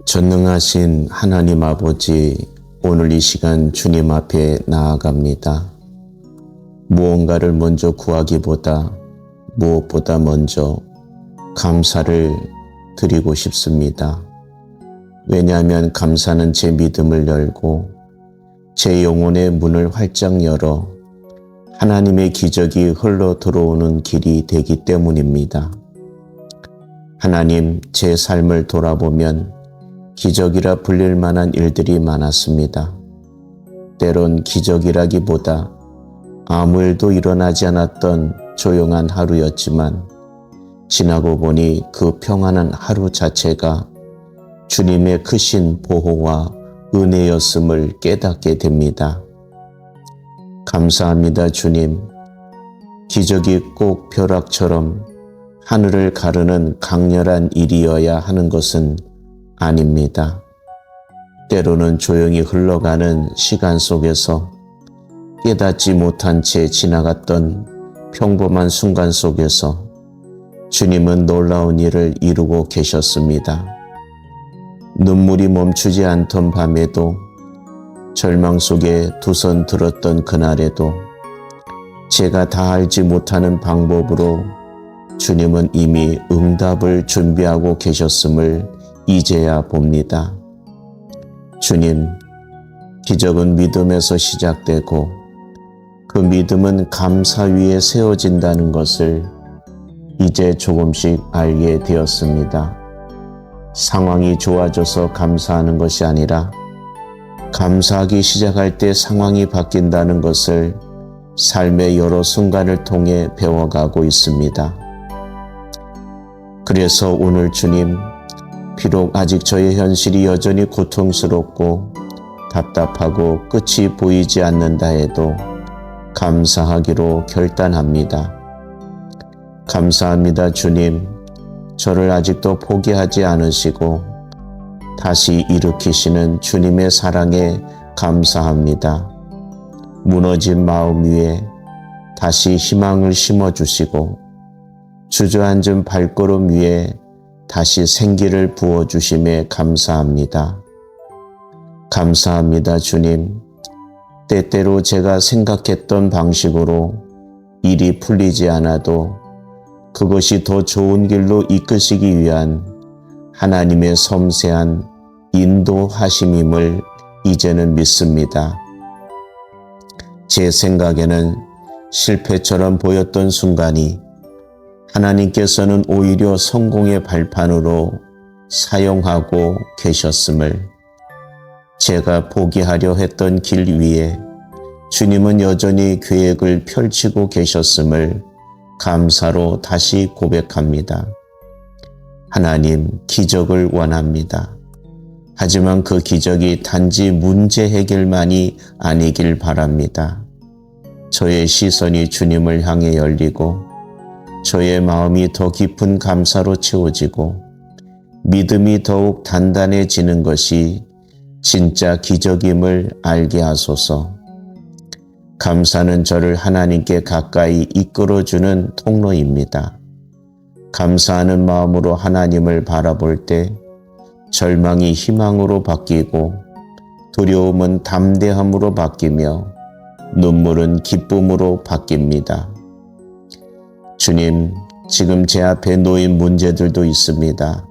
전능하신 하나님 아버지, 오늘 이 시간 주님 앞에 나아갑니다. 무언가를 먼저 구하기보다 무엇보다 먼저 감사를 드리고 싶습니다. 왜냐하면 감사는 제 믿음을 열고 제 영혼의 문을 활짝 열어 하나님의 기적이 흘러 들어오는 길이 되기 때문입니다. 하나님, 제 삶을 돌아보면 기적이라 불릴 만한 일들이 많았습니다. 때론 기적이라기보다 아무 일도 일어나지 않았던 조용한 하루였지만 지나고 보니 그 평안한 하루 자체가 주님의 크신 보호와 은혜였음을 깨닫게 됩니다. 감사합니다, 주님. 기적이 꼭 벼락처럼 하늘을 가르는 강렬한 일이어야 하는 것은 아닙니다. 때로는 조용히 흘러가는 시간 속에서 깨닫지 못한 채 지나갔던 평범한 순간 속에서 주님은 놀라운 일을 이루고 계셨습니다. 눈물이 멈추지 않던 밤에도, 절망 속에 두 손 들었던 그날에도 제가 다 알지 못하는 방법으로 주님은 이미 응답을 준비하고 계셨음을 이제야 봅니다. 주님, 기적은 믿음에서 시작되고 그 믿음은 감사 위에 세워진다는 것을 이제 조금씩 알게 되었습니다. 상황이 좋아져서 감사하는 것이 아니라 감사하기 시작할 때 상황이 바뀐다는 것을 삶의 여러 순간을 통해 배워가고 있습니다. 그래서 오늘 주님, 비록 아직 저의 현실이 여전히 고통스럽고 답답하고 끝이 보이지 않는다 해도 감사하기로 결단합니다. 감사합니다, 주님. 저를 아직도 포기하지 않으시고 다시 일으키시는 주님의 사랑에 감사합니다. 무너진 마음 위에 다시 희망을 심어주시고 주저앉은 발걸음 위에 다시 생기를 부어주심에 감사합니다. 감사합니다, 주님. 때때로 제가 생각했던 방식으로 일이 풀리지 않아도 그것이 더 좋은 길로 이끄시기 위한 하나님의 섬세한 인도하심임을 이제는 믿습니다. 제 생각에는 실패처럼 보였던 순간이 하나님께서는 오히려 성공의 발판으로 사용하고 계셨음을, 제가 포기하려 했던 길 위에 주님은 여전히 계획을 펼치고 계셨음을 감사로 다시 고백합니다. 하나님, 기적을 원합니다. 하지만 그 기적이 단지 문제 해결만이 아니길 바랍니다. 저의 시선이 주님을 향해 열리고 저의 마음이 더 깊은 감사로 채워지고 믿음이 더욱 단단해지는 것이 진짜 기적임을 알게 하소서. 감사는 저를 하나님께 가까이 이끌어주는 통로입니다. 감사하는 마음으로 하나님을 바라볼 때 절망이 희망으로 바뀌고 두려움은 담대함으로 바뀌며 눈물은 기쁨으로 바뀝니다. 주님, 지금 제 앞에 놓인 문제들도 있습니다.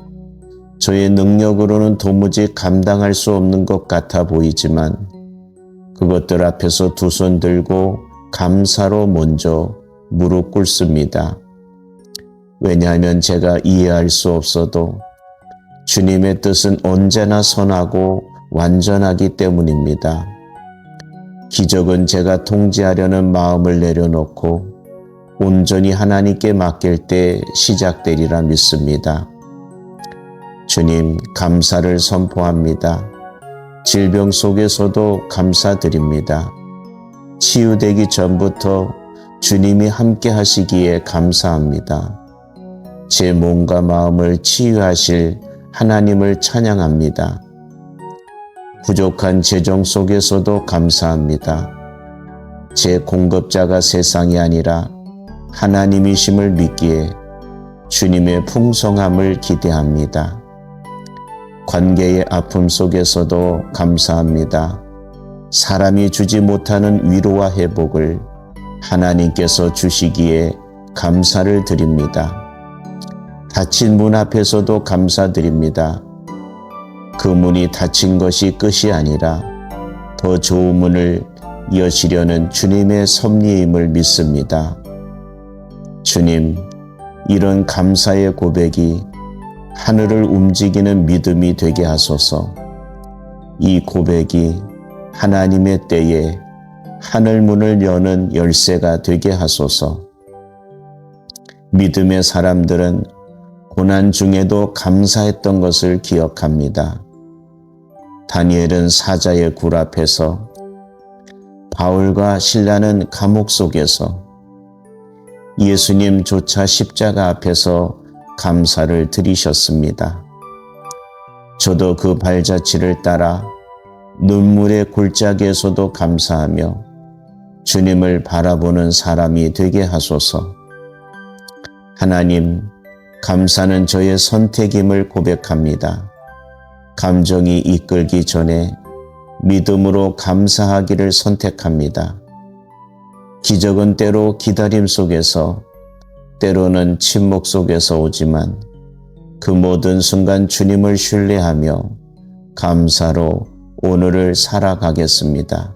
저의 능력으로는 도무지 감당할 수 없는 것 같아 보이지만 그것들 앞에서 두 손 들고 감사로 먼저 무릎 꿇습니다. 왜냐하면 제가 이해할 수 없어도 주님의 뜻은 언제나 선하고 완전하기 때문입니다. 기적은 제가 통제하려는 마음을 내려놓고 온전히 하나님께 맡길 때 시작되리라 믿습니다. 주님, 감사를 선포합니다. 질병 속에서도 감사드립니다. 치유되기 전부터 주님이 함께 하시기에 감사합니다. 제 몸과 마음을 치유하실 하나님을 찬양합니다. 부족한 재정 속에서도 감사합니다. 제 공급자가 세상이 아니라 하나님이심을 믿기에 주님의 풍성함을 기대합니다. 관계의 아픔 속에서도 감사합니다. 사람이 주지 못하는 위로와 회복을 하나님께서 주시기에 감사를 드립니다. 닫힌 문 앞에서도 감사드립니다. 그 문이 닫힌 것이 끝이 아니라 더 좋은 문을 여시려는 주님의 섭리임을 믿습니다. 주님, 이런 감사의 고백이 하늘을 움직이는 믿음이 되게 하소서. 이 고백이 하나님의 때에 하늘 문을 여는 열쇠가 되게 하소서. 믿음의 사람들은 고난 중에도 감사했던 것을 기억합니다. 다니엘은 사자의 굴 앞에서, 바울과 실라는 감옥 속에서, 예수님조차 십자가 앞에서 감사를 드리셨습니다. 저도 그 발자취를 따라 눈물의 골짜기에서도 감사하며 주님을 바라보는 사람이 되게 하소서. 하나님, 감사는 저의 선택임을 고백합니다. 감정이 이끌기 전에 믿음으로 감사하기를 선택합니다. 기적은 때로 기다림 속에서, 때로는 침묵 속에서 오지만 그 모든 순간 주님을 신뢰하며 감사로 오늘을 살아가겠습니다.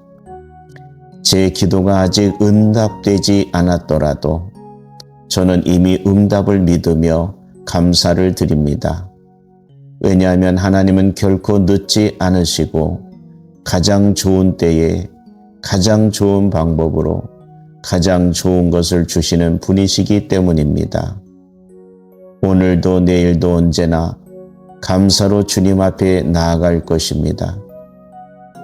제 기도가 아직 응답되지 않았더라도 저는 이미 응답을 믿으며 감사를 드립니다. 왜냐하면 하나님은 결코 늦지 않으시고 가장 좋은 때에 가장 좋은 방법으로 가장 좋은 것을 주시는 분이시기 때문입니다. 오늘도 내일도 언제나 감사로 주님 앞에 나아갈 것입니다.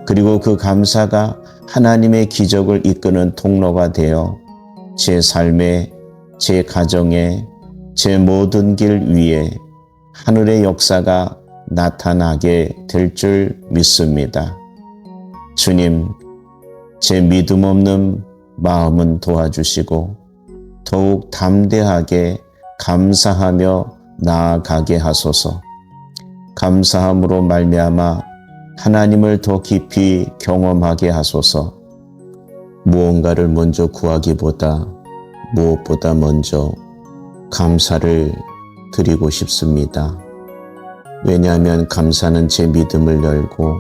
그리고 그 감사가 하나님의 기적을 이끄는 통로가 되어 제 삶에, 제 가정에, 제 모든 길 위에 하늘의 역사가 나타나게 될 줄 믿습니다. 주님, 제 믿음 없는 마음은 도와주시고 더욱 담대하게 감사하며 나아가게 하소서. 감사함으로 말미암아 하나님을 더 깊이 경험하게 하소서. 무언가를 먼저 구하기보다 무엇보다 먼저 감사를 드리고 싶습니다. 왜냐하면 감사는 제 믿음을 열고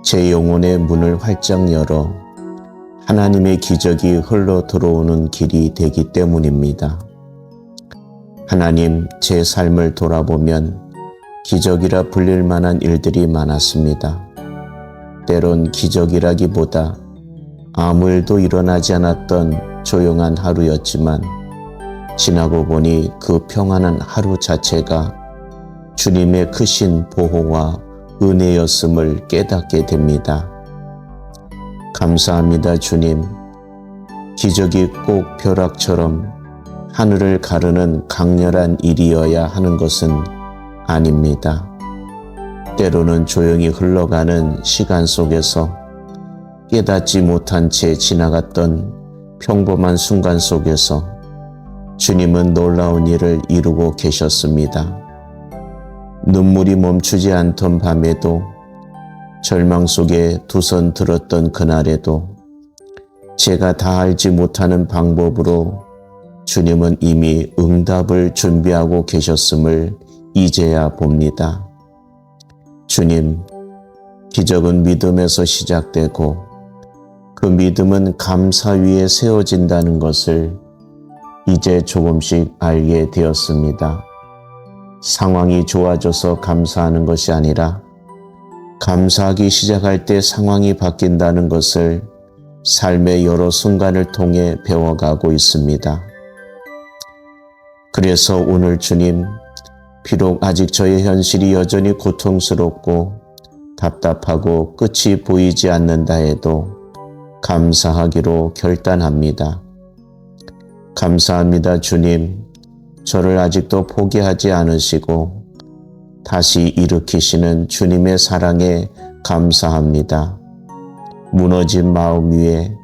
제 영혼의 문을 활짝 열어 하나님의 기적이 흘러 들어오는 길이 되기 때문입니다. 하나님, 제 삶을 돌아보면 기적이라 불릴 만한 일들이 많았습니다. 때론 기적이라기보다 아무 일도 일어나지 않았던 조용한 하루였지만 지나고 보니 그 평안한 하루 자체가 주님의 크신 보호와 은혜였음을 깨닫게 됩니다. 감사합니다, 주님. 기적이 꼭 벼락처럼 하늘을 가르는 강렬한 일이어야 하는 것은 아닙니다. 때로는 조용히 흘러가는 시간 속에서 깨닫지 못한 채 지나갔던 평범한 순간 속에서 주님은 놀라운 일을 이루고 계셨습니다. 눈물이 멈추지 않던 밤에도, 절망 속에 두 손 들었던 그날에도 제가 다 알지 못하는 방법으로 주님은 이미 응답을 준비하고 계셨음을 이제야 봅니다. 주님, 기적은 믿음에서 시작되고 그 믿음은 감사 위에 세워진다는 것을 이제 조금씩 알게 되었습니다. 상황이 좋아져서 감사하는 것이 아니라 감사하기 시작할 때 상황이 바뀐다는 것을 삶의 여러 순간을 통해 배워가고 있습니다. 그래서 오늘 주님, 비록 아직 저의 현실이 여전히 고통스럽고 답답하고 끝이 보이지 않는다 해도 감사하기로 결단합니다. 감사합니다, 주님. 저를 아직도 포기하지 않으시고 다시 일으키시는 주님의 사랑에 감사합니다. 무너진 마음 위에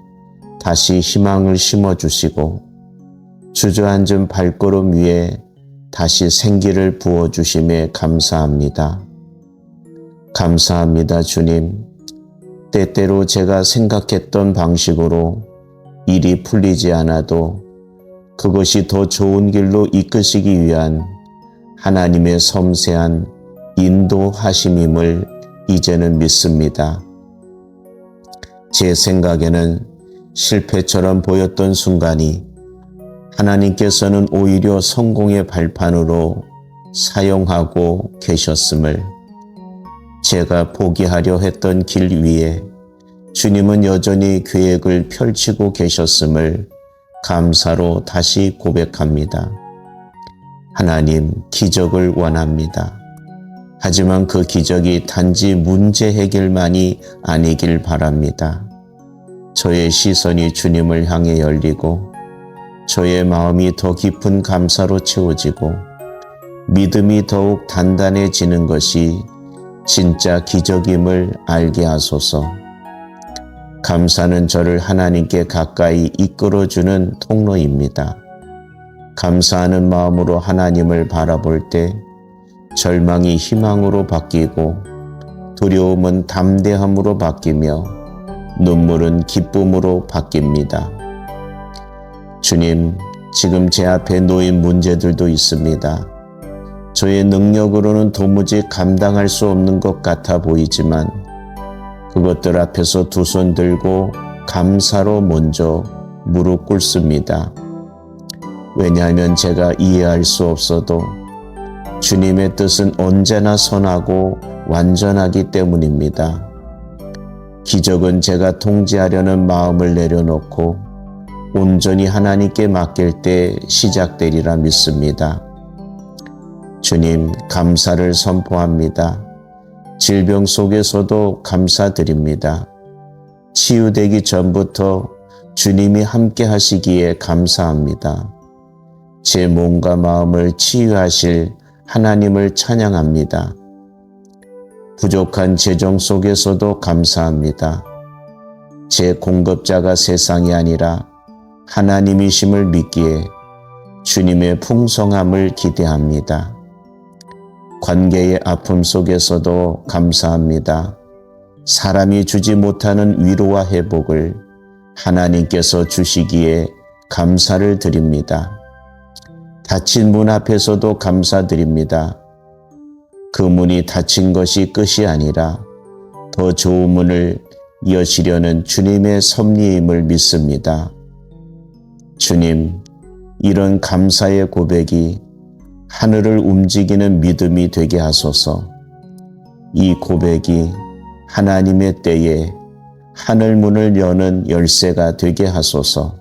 다시 희망을 심어주시고 주저앉은 발걸음 위에 다시 생기를 부어주심에 감사합니다. 감사합니다, 주님. 때때로 제가 생각했던 방식으로 일이 풀리지 않아도 그것이 더 좋은 길로 이끄시기 위한 하나님의 섬세한 인도하심임을 이제는 믿습니다. 제 생각에는 실패처럼 보였던 순간이 하나님께서는 오히려 성공의 발판으로 사용하고 계셨음을, 제가 포기하려 했던 길 위에 주님은 여전히 계획을 펼치고 계셨음을 감사로 다시 고백합니다. 하나님, 기적을 원합니다. 하지만 그 기적이 단지 문제 해결만이 아니길 바랍니다. 저의 시선이 주님을 향해 열리고 저의 마음이 더 깊은 감사로 채워지고 믿음이 더욱 단단해지는 것이 진짜 기적임을 알게 하소서. 감사는 저를 하나님께 가까이 이끌어주는 통로입니다. 감사하는 마음으로 하나님을 바라볼 때 절망이 희망으로 바뀌고 두려움은 담대함으로 바뀌며 눈물은 기쁨으로 바뀝니다. 주님, 지금 제 앞에 놓인 문제들도 있습니다. 저의 능력으로는 도무지 감당할 수 없는 것 같아 보이지만 그것들 앞에서 두 손 들고 감사로 먼저 무릎 꿇습니다. 왜냐하면 제가 이해할 수 없어도 주님의 뜻은 언제나 선하고 완전하기 때문입니다. 기적은 제가 통제하려는 마음을 내려놓고 온전히 하나님께 맡길 때 시작되리라 믿습니다. 주님, 감사를 선포합니다. 질병 속에서도 감사드립니다. 치유되기 전부터 주님이 함께 하시기에 감사합니다. 제 몸과 마음을 치유하실 하나님을 찬양합니다. 부족한 재정 속에서도 감사합니다. 제 공급자가 세상이 아니라 하나님이심을 믿기에 주님의 풍성함을 기대합니다. 관계의 아픔 속에서도 감사합니다. 사람이 주지 못하는 위로와 회복을 하나님께서 주시기에 감사를 드립니다. 닫힌 문 앞에서도 감사드립니다. 그 문이 닫힌 것이 끝이 아니라 더 좋은 문을 여시려는 주님의 섭리임을 믿습니다. 주님, 이런 감사의 고백이 하늘을 움직이는 믿음이 되게 하소서. 이 고백이 하나님의 때에 하늘 문을 여는 열쇠가 되게 하소서.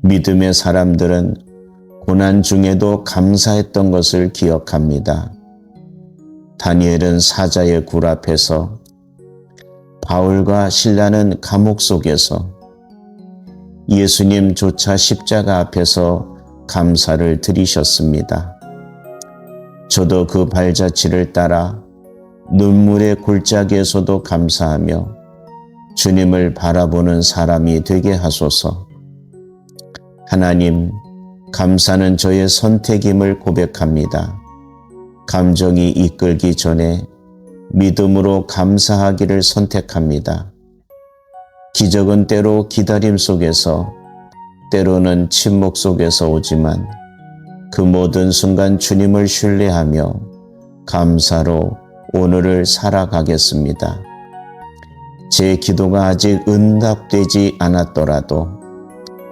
믿음의 사람들은 고난 중에도 감사했던 것을 기억합니다. 다니엘은 사자의 굴 앞에서, 바울과 실라는 감옥 속에서, 예수님조차 십자가 앞에서 감사를 드리셨습니다. 저도 그 발자취를 따라 눈물의 골짜기에서도 감사하며 주님을 바라보는 사람이 되게 하소서. 하나님, 감사는 저의 선택임을 고백합니다. 감정이 이끌기 전에 믿음으로 감사하기를 선택합니다. 기적은 때로 기다림 속에서, 때로는 침묵 속에서 오지만 그 모든 순간 주님을 신뢰하며 감사로 오늘을 살아가겠습니다. 제 기도가 아직 응답되지 않았더라도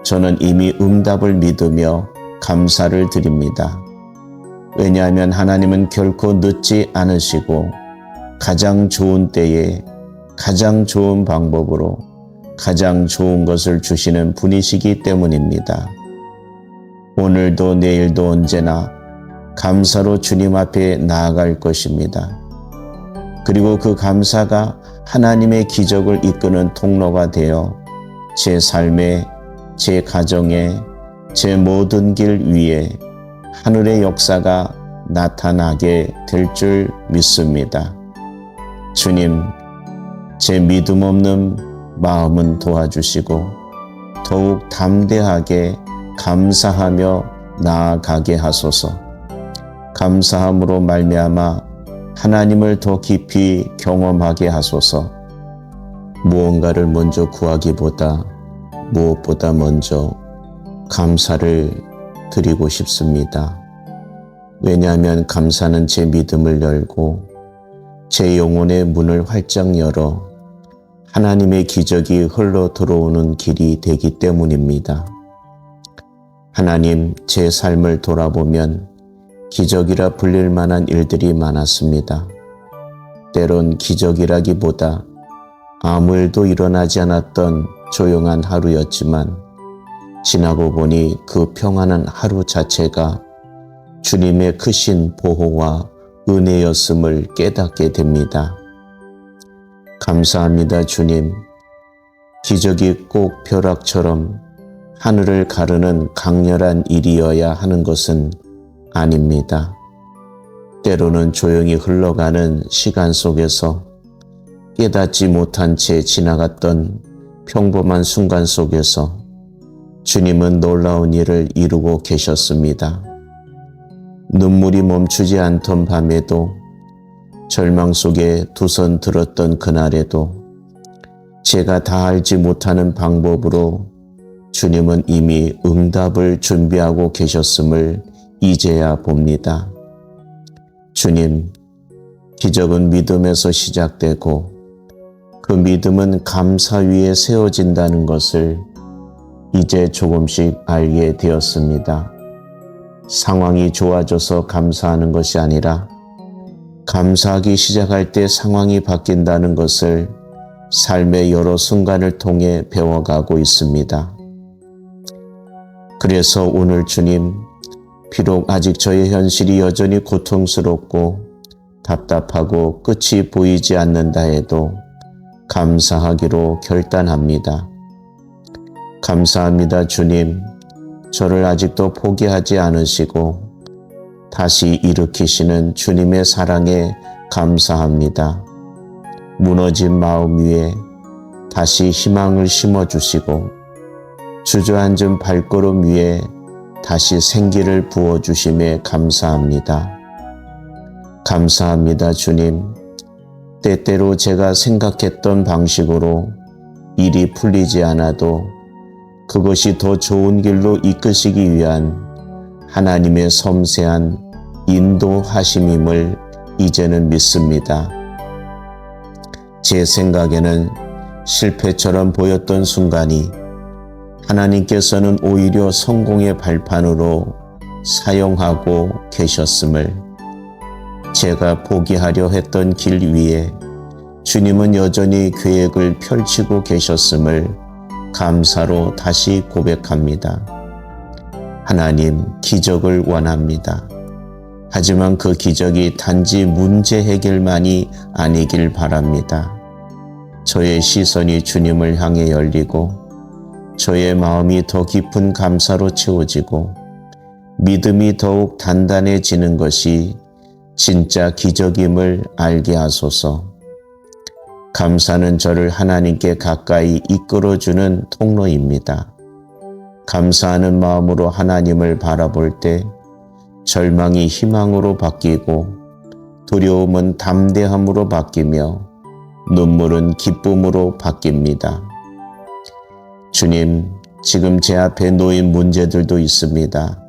저는 이미 응답을 믿으며 감사를 드립니다. 왜냐하면 하나님은 결코 늦지 않으시고 가장 좋은 때에 가장 좋은 방법으로 가장 좋은 것을 주시는 분이시기 때문입니다. 오늘도 내일도 언제나 감사로 주님 앞에 나아갈 것입니다. 그리고 그 감사가 하나님의 기적을 이끄는 통로가 되어 제 삶에, 제 가정에, 제 모든 길 위에 하늘의 역사가 나타나게 될 줄 믿습니다. 주님, 제 믿음 없는 마음은 도와주시고 더욱 담대하게 감사하며 나아가게 하소서. 감사함으로 말미암아 하나님을 더 깊이 경험하게 하소서. 무언가를 먼저 구하기보다 무엇보다 먼저 감사를 드리고 싶습니다. 왜냐하면 감사는 제 믿음을 열고 제 영혼의 문을 활짝 열어 하나님의 기적이 흘러 들어오는 길이 되기 때문입니다. 하나님, 제 삶을 돌아보면 기적이라 불릴 만한 일들이 많았습니다. 때론 기적이라기보다 아무 일도 일어나지 않았던 조용한 하루였지만 지나고 보니 그 평안한 하루 자체가 주님의 크신 보호와 은혜였음을 깨닫게 됩니다. 감사합니다, 주님. 기적이 꼭 벼락처럼 하늘을 가르는 강렬한 일이어야 하는 것은 아닙니다. 때로는 조용히 흘러가는 시간 속에서 깨닫지 못한 채 지나갔던 평범한 순간 속에서 주님은 놀라운 일을 이루고 계셨습니다. 눈물이 멈추지 않던 밤에도, 절망 속에 두 손 들었던 그날에도 제가 다 알지 못하는 방법으로 주님은 이미 응답을 준비하고 계셨음을 이제야 봅니다. 주님, 기적은 믿음에서 시작되고 그 믿음은 감사 위에 세워진다는 것을 이제 조금씩 알게 되었습니다. 상황이 좋아져서 감사하는 것이 아니라 감사하기 시작할 때 상황이 바뀐다는 것을 삶의 여러 순간을 통해 배워가고 있습니다. 그래서 오늘 주님, 비록 아직 저의 현실이 여전히 고통스럽고 답답하고 끝이 보이지 않는다 해도 감사하기로 결단합니다. 감사합니다, 주님. 저를 아직도 포기하지 않으시고 다시 일으키시는 주님의 사랑에 감사합니다. 무너진 마음 위에 다시 희망을 심어주시고 주저앉은 발걸음 위에 다시 생기를 부어주심에 감사합니다. 감사합니다, 주님. 때때로 제가 생각했던 방식으로 일이 풀리지 않아도 그것이 더 좋은 길로 이끄시기 위한 하나님의 섬세한 인도하심임을 이제는 믿습니다. 제 생각에는 실패처럼 보였던 순간이 하나님께서는 오히려 성공의 발판으로 사용하고 계셨음을, 제가 포기하려 했던 길 위에 주님은 여전히 계획을 펼치고 계셨음을 감사로 다시 고백합니다. 하나님, 기적을 원합니다. 하지만 그 기적이 단지 문제 해결만이 아니길 바랍니다. 저의 시선이 주님을 향해 열리고 저의 마음이 더 깊은 감사로 채워지고 믿음이 더욱 단단해지는 것이 진짜 기적임을 알게 하소서. 감사는 저를 하나님께 가까이 이끌어주는 통로입니다. 감사하는 마음으로 하나님을 바라볼 때 절망이 희망으로 바뀌고 두려움은 담대함으로 바뀌며 눈물은 기쁨으로 바뀝니다. 주님, 지금 제 앞에 놓인 문제들도 있습니다.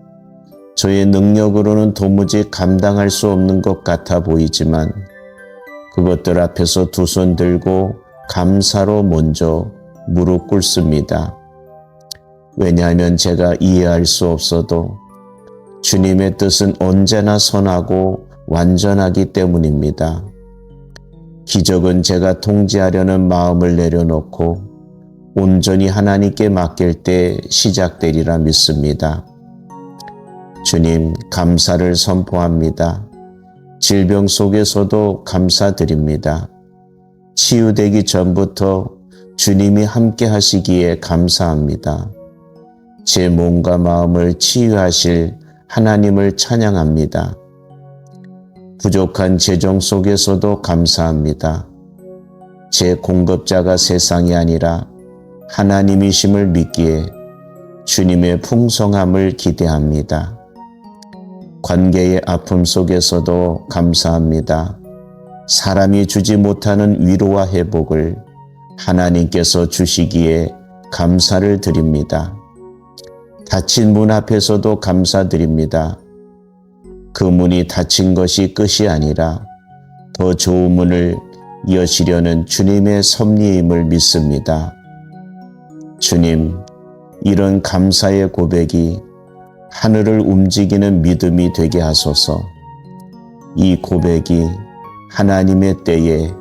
저의 능력으로는 도무지 감당할 수 없는 것 같아 보이지만 그것들 앞에서 두 손 들고 감사로 먼저 무릎 꿇습니다. 왜냐하면 제가 이해할 수 없어도 주님의 뜻은 언제나 선하고 완전하기 때문입니다. 기적은 제가 통제하려는 마음을 내려놓고 온전히 하나님께 맡길 때 시작되리라 믿습니다. 주님, 감사를 선포합니다. 질병 속에서도 감사드립니다. 치유되기 전부터 주님이 함께 하시기에 감사합니다. 제 몸과 마음을 치유하실 하나님을 찬양합니다. 부족한 재정 속에서도 감사합니다. 제 공급자가 세상이 아니라 하나님이심을 믿기에 주님의 풍성함을 기대합니다. 관계의 아픔 속에서도 감사합니다. 사람이 주지 못하는 위로와 회복을 하나님께서 주시기에 감사를 드립니다. 닫힌 문 앞에서도 감사드립니다. 그 문이 닫힌 것이 끝이 아니라 더 좋은 문을 여시려는 주님의 섭리임을 믿습니다. 주님, 이런 감사의 고백이 하늘을 움직이는 믿음이 되게 하소서. 이 고백이 하나님의 때에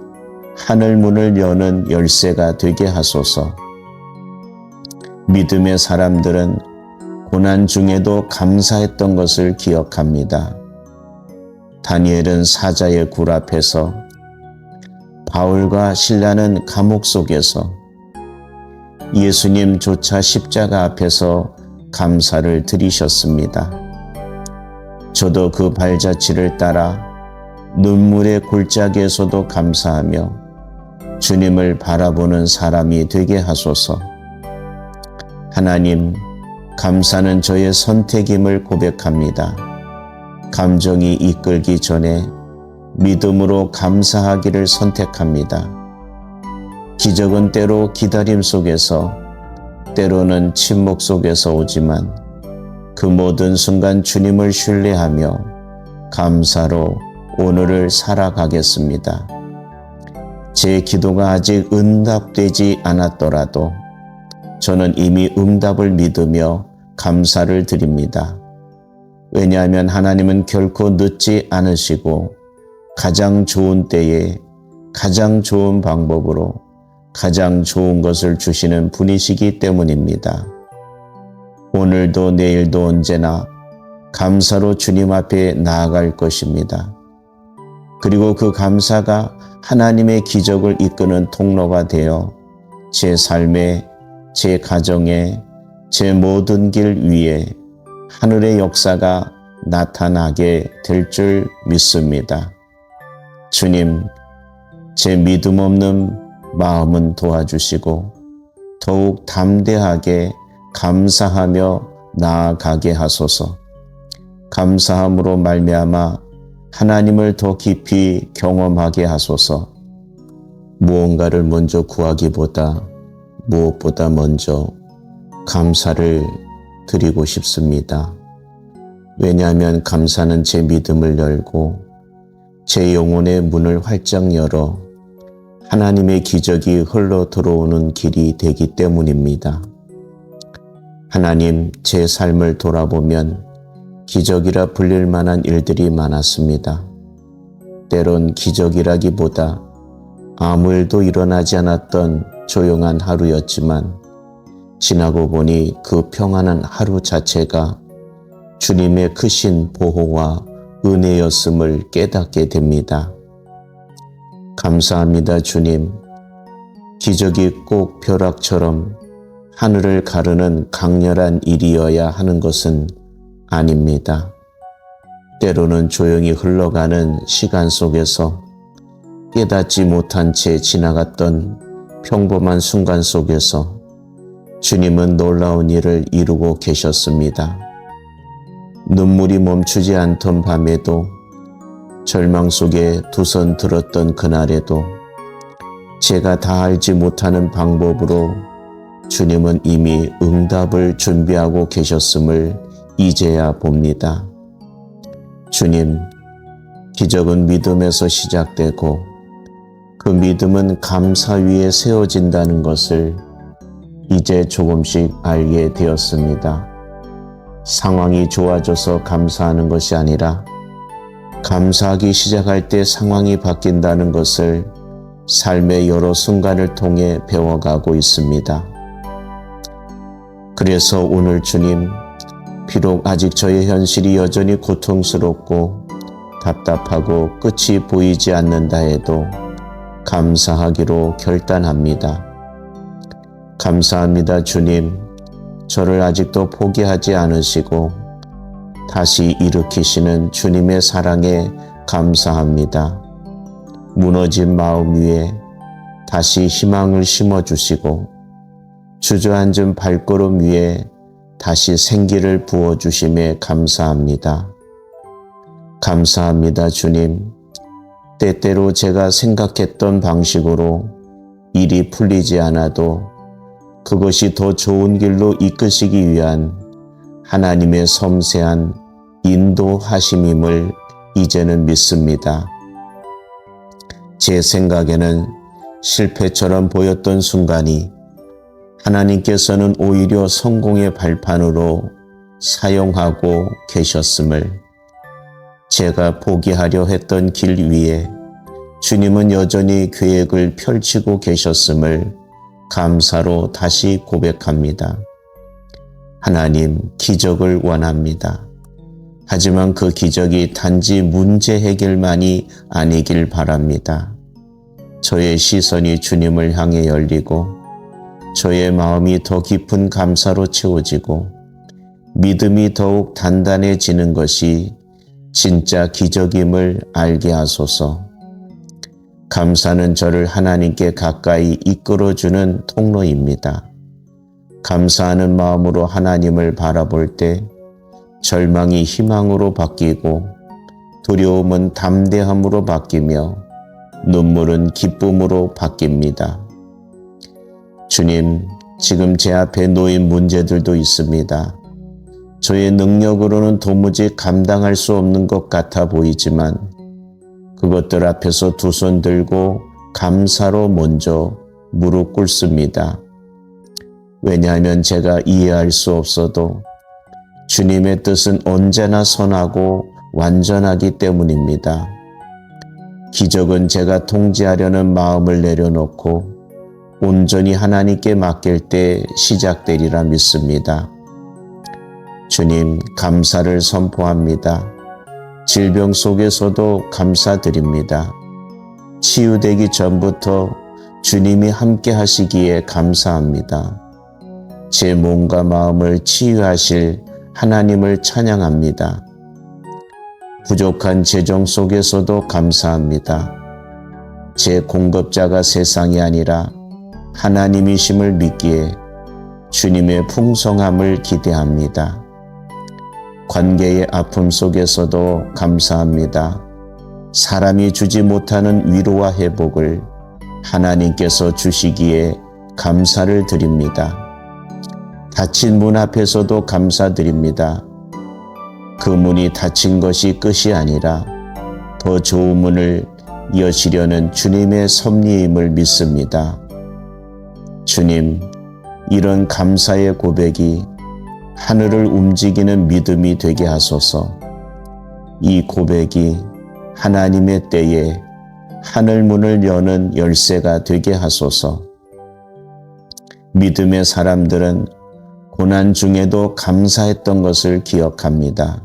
하늘 문을 여는 열쇠가 되게 하소서. 믿음의 사람들은 고난 중에도 감사했던 것을 기억합니다. 다니엘은 사자의 굴 앞에서, 바울과 실라는 감옥 속에서, 예수님조차 십자가 앞에서 감사를 드리셨습니다. 저도 그 발자취를 따라 눈물의 골짜기에서도 감사하며 주님을 바라보는 사람이 되게 하소서. 하나님, 감사는 저의 선택임을 고백합니다. 감정이 이끌기 전에 믿음으로 감사하기를 선택합니다. 기적은 때로 기다림 속에서, 때로는 침묵 속에서 오지만 그 모든 순간 주님을 신뢰하며 감사로 오늘을 살아가겠습니다. 제 기도가 아직 응답되지 않았더라도 저는 이미 응답을 믿으며 감사를 드립니다. 왜냐하면 하나님은 결코 늦지 않으시고 가장 좋은 때에 가장 좋은 방법으로 가장 좋은 것을 주시는 분이시기 때문입니다. 오늘도 내일도 언제나 감사로 주님 앞에 나아갈 것입니다. 그리고 그 감사가 하나님의 기적을 이끄는 통로가 되어 제 삶에, 제 가정에, 제 모든 길 위에 하늘의 역사가 나타나게 될 줄 믿습니다. 주님, 제 믿음 없는 마음은 도와주시고 더욱 담대하게 감사하며 나아가게 하소서. 감사함으로 말미암아 하나님을 더 깊이 경험하게 하소서. 무언가를 먼저 구하기보다 무엇보다 먼저 감사를 드리고 싶습니다. 왜냐하면 감사는 제 믿음을 열고 제 영혼의 문을 활짝 열어 하나님의 기적이 흘러 들어오는 길이 되기 때문입니다. 하나님, 제 삶을 돌아보면 기적이라 불릴 만한 일들이 많았습니다. 때론 기적이라기보다 아무 일도 일어나지 않았던 조용한 하루였지만 지나고 보니 그 평안한 하루 자체가 주님의 크신 보호와 은혜였음을 깨닫게 됩니다. 감사합니다, 주님. 기적이 꼭 벼락처럼 하늘을 가르는 강렬한 일이어야 하는 것은 아닙니다. 때로는 조용히 흘러가는 시간 속에서 깨닫지 못한 채 지나갔던 평범한 순간 속에서 주님은 놀라운 일을 이루고 계셨습니다. 눈물이 멈추지 않던 밤에도, 절망 속에 두 손 들었던 그날에도 제가 다 알지 못하는 방법으로 주님은 이미 응답을 준비하고 계셨음을 이제야 봅니다. 주님, 기적은 믿음에서 시작되고 그 믿음은 감사 위에 세워진다는 것을 이제 조금씩 알게 되었습니다. 상황이 좋아져서 감사하는 것이 아니라 감사하기 시작할 때 상황이 바뀐다는 것을 삶의 여러 순간을 통해 배워가고 있습니다. 그래서 오늘 주님, 비록 아직 저의 현실이 여전히 고통스럽고 답답하고 끝이 보이지 않는다 해도 감사하기로 결단합니다. 감사합니다, 주님. 저를 아직도 포기하지 않으시고 다시 일으키시는 주님의 사랑에 감사합니다. 무너진 마음 위에 다시 희망을 심어주시고 주저앉은 발걸음 위에 다시 생기를 부어주심에 감사합니다. 감사합니다, 주님. 때때로 제가 생각했던 방식으로 일이 풀리지 않아도 그것이 더 좋은 길로 이끄시기 위한 하나님의 섬세한 인도하심임을 이제는 믿습니다. 제 생각에는 실패처럼 보였던 순간이 하나님께서는 오히려 성공의 발판으로 사용하고 계셨음을, 제가 포기하려 했던 길 위에 주님은 여전히 계획을 펼치고 계셨음을 감사로 다시 고백합니다. 하나님, 기적을 원합니다. 하지만 그 기적이 단지 문제 해결만이 아니길 바랍니다. 저의 시선이 주님을 향해 열리고 저의 마음이 더 깊은 감사로 채워지고 믿음이 더욱 단단해지는 것이 진짜 기적임을 알게 하소서. 감사는 저를 하나님께 가까이 이끌어주는 통로입니다. 감사하는 마음으로 하나님을 바라볼 때 절망이 희망으로 바뀌고 두려움은 담대함으로 바뀌며 눈물은 기쁨으로 바뀝니다. 주님, 지금 제 앞에 놓인 문제들도 있습니다. 저의 능력으로는 도무지 감당할 수 없는 것 같아 보이지만 그것들 앞에서 두 손 들고 감사로 먼저 무릎 꿇습니다. 왜냐하면 제가 이해할 수 없어도 주님의 뜻은 언제나 선하고 완전하기 때문입니다. 기적은 제가 통제하려는 마음을 내려놓고 온전히 하나님께 맡길 때 시작되리라 믿습니다. 주님, 감사를 선포합니다. 질병 속에서도 감사드립니다. 치유되기 전부터 주님이 함께 하시기에 감사합니다. 제 몸과 마음을 치유하실 하나님을 찬양합니다. 부족한 재정 속에서도 감사합니다. 제 공급자가 세상이 아니라 하나님이심을 믿기에 주님의 풍성함을 기대합니다. 관계의 아픔 속에서도 감사합니다. 사람이 주지 못하는 위로와 회복을 하나님께서 주시기에 감사를 드립니다. 닫힌 문 앞에서도 감사드립니다. 그 문이 닫힌 것이 끝이 아니라 더 좋은 문을 여시려는 주님의 섭리임을 믿습니다. 주님, 이런 감사의 고백이 하늘을 움직이는 믿음이 되게 하소서. 이 고백이 하나님의 때에 하늘 문을 여는 열쇠가 되게 하소서. 믿음의 사람들은 고난 중에도 감사했던 것을 기억합니다.